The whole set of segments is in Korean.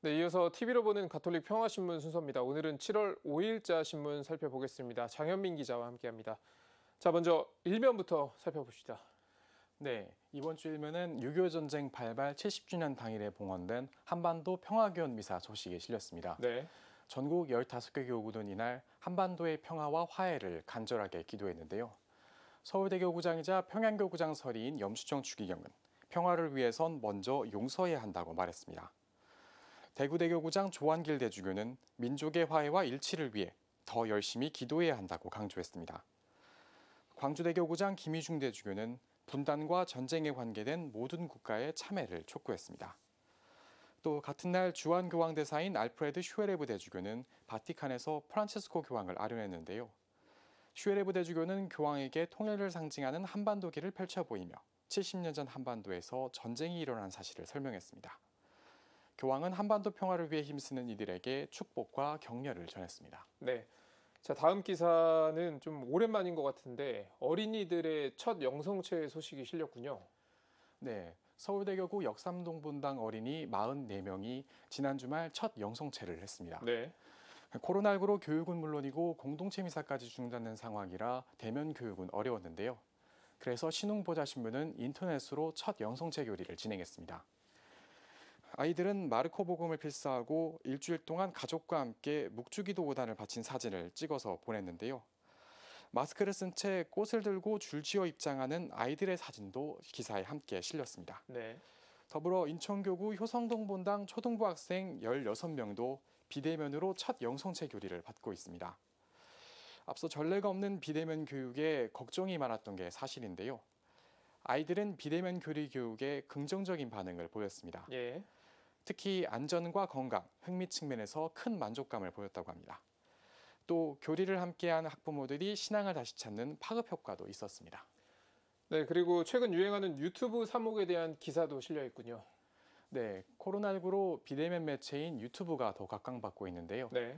네, 이어서 TV로 보는 가톨릭 평화신문 순서입니다. 오늘은 7월 5일자 신문 살펴보겠습니다. 장현민 기자와 함께합니다. 자, 먼저 일면부터 살펴봅시다. 네, 이번 주 일면은 6.25 전쟁 발발 70주년 당일에 봉헌된 한반도 평화교원 미사 소식이 실렸습니다. 네. 전국 15개 교구는 이날 한반도의 평화와 화해를 간절하게 기도했는데요. 서울대 교구장이자 평양교구장 서리인 염수정 추기경은 평화를 위해선 먼저 용서해야 한다고 말했습니다. 대구대 교구장 조한길 대주교는 민족의 화해와 일치를 위해 더 열심히 기도해야 한다고 강조했습니다. 광주대 교구장 김희중 대주교는 분단과 전쟁에 관계된 모든 국가의 참여를 촉구했습니다. 또 같은 날 주한 교황 대사인 알프레드 슈에레브 대주교는 바티칸에서 프란치스코 교황을 아련했는데요. 슈에레브 대주교는 교황에게 통일을 상징하는 한반도기를 펼쳐 보이며 70년 전 한반도에서 전쟁이 일어난 사실을 설명했습니다. 교황은 한반도 평화를 위해 힘쓰는 이들에게 축복과 격려를 전했습니다. 네. 자, 다음 기사는 좀 오랜만인 것 같은데 어린이들의 첫 영성체 소식이 실렸군요. 네, 서울대교구 역삼동 분당 어린이 44명이 지난 주말 첫 영성체를 했습니다. 네. 코로나19로 교육은 물론이고 공동체 미사까지 중단된 상황이라 대면 교육은 어려웠는데요. 그래서 신흥보좌신문은 인터넷으로 첫 영성체 교리를 진행했습니다. 아이들은 마르코 복음을 필사하고 일주일 동안 가족과 함께 묵주기도 5단을 바친 사진을 찍어서 보냈는데요. 마스크를 쓴 채 꽃을 들고 줄지어 입장하는 아이들의 사진도 기사에 함께 실렸습니다. 네. 더불어 인천교구 효성동 본당 초등부 학생 16명도 비대면으로 첫 영성체 교리를 받고 있습니다. 앞서 전례가 없는 비대면 교육에 걱정이 많았던 게 사실인데요. 아이들은 비대면 교리 교육에 긍정적인 반응을 보였습니다. 예. 특히 안전과 건강, 흥미 측면에서 큰 만족감을 보였다고 합니다. 또 교리를 함께한 학부모들이 신앙을 다시 찾는 파급 효과도 있었습니다. 네, 그리고 최근 유행하는 유튜브 사목에 대한 기사도 실려 있군요. 네, 코로나19로 비대면 매체인 유튜브가 더 각광받고 있는데요. 네.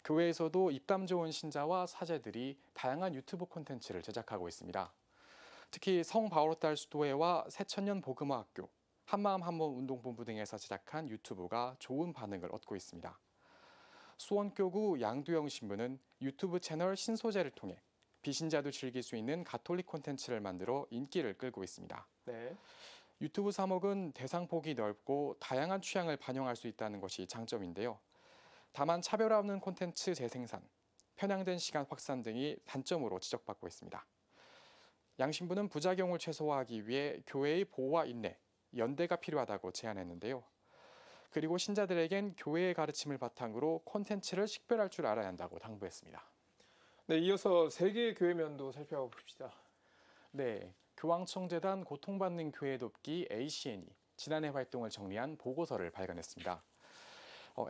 교회에서도 입담 좋은 신자와 사제들이 다양한 유튜브 콘텐츠를 제작하고 있습니다. 특히 성바오로딸 수도회와 새천년 복음화 학교, 한마음 한몸 운동본부 등에서 제작한 유튜브가 좋은 반응을 얻고 있습니다. 수원교구 양두영 신부는 유튜브 채널 신소재를 통해 비신자도 즐길 수 있는 가톨릭 콘텐츠를 만들어 인기를 끌고 있습니다. 네. 유튜브 사목은 대상 폭이 넓고 다양한 취향을 반영할 수 있다는 것이 장점인데요. 다만 차별화 없는 콘텐츠 재생산, 편향된 시간 확산 등이 단점으로 지적받고 있습니다. 양 신부는 부작용을 최소화하기 위해 교회의 보호와 인내, 연대가 필요하다고 제안했는데요. 그리고 신자들에겐 교회의 가르침을 바탕으로 콘텐츠를 식별할 줄 알아야 한다고 당부했습니다. 네, 이어서 세계교회면도 살펴봅시다. 네, 교황청재단 고통받는 교회 돕기 ACN이 지난해 활동을 정리한 보고서를 발간했습니다.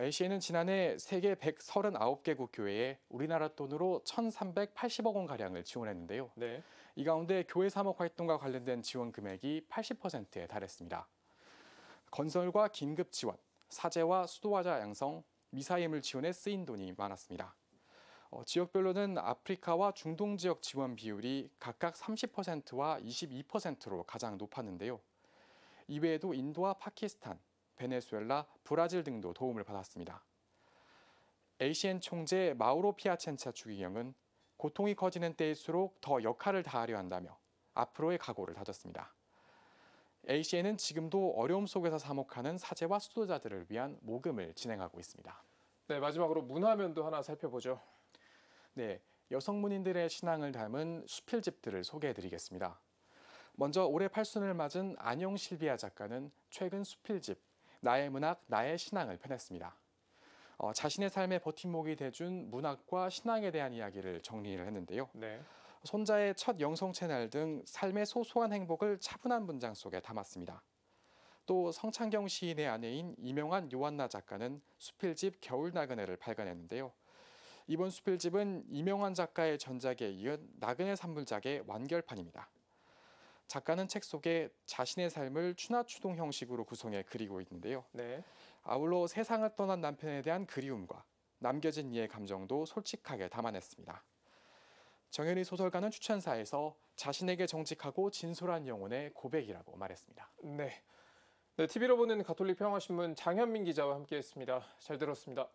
ACN은 지난해 세계 139개국 교회에 우리나라 돈으로 1,380억 원가량을 지원했는데요. 네. 이 가운데 교회 사목 활동과 관련된 지원 금액이 80%에 달했습니다. 건설과 긴급 지원, 사제와 수도화자 양성, 미사임을 지원에 쓰인 돈이 많았습니다. 지역별로는 아프리카와 중동 지역 지원 비율이 각각 30%와 22%로 가장 높았는데요. 이외에도 인도와 파키스탄, 베네수엘라, 브라질 등도 도움을 받았습니다. ACN 총재 마우로 피아첸차 추기경은 고통이 커지는 때일수록 더 역할을 다하려 한다며 앞으로의 각오를 다졌습니다. ACN은 지금도 어려움 속에서 사목하는 사제와 수도자들을 위한 모금을 진행하고 있습니다. 네, 마지막으로 문화면도 하나 살펴보죠. 네, 여성문인들의 신앙을 담은 수필집들을 소개해드리겠습니다. 먼저 올해 팔순을 맞은 안용 실비아 작가는 최근 수필집 나의 문학, 나의 신앙을 펴냈습니다. 자신의 삶의 버팀목이 돼준 문학과 신앙에 대한 이야기를 정리를 했는데요. 네. 손자의 첫 영성체 날 등 삶의 소소한 행복을 차분한 문장 속에 담았습니다. 또 성창경 시인의 아내인 이명환 요한나 작가는 수필집 겨울나그네를 발간했는데요. 이번 수필집은 이명환 작가의 전작에 이은 나그네 산물작의 완결판입니다. 작가는 책 속에 자신의 삶을 추나추동 형식으로 구성해 그리고 있는데요. 네. 아울러 세상을 떠난 남편에 대한 그리움과 남겨진 이의 감정도 솔직하게 담아냈습니다. 정현희 소설가는 추천사에서 자신에게 정직하고 진솔한 영혼의 고백이라고 말했습니다. 네. 네, TV로 보는 가톨릭 평화신문 장현민 기자와 함께했습니다. 잘 들었습니다.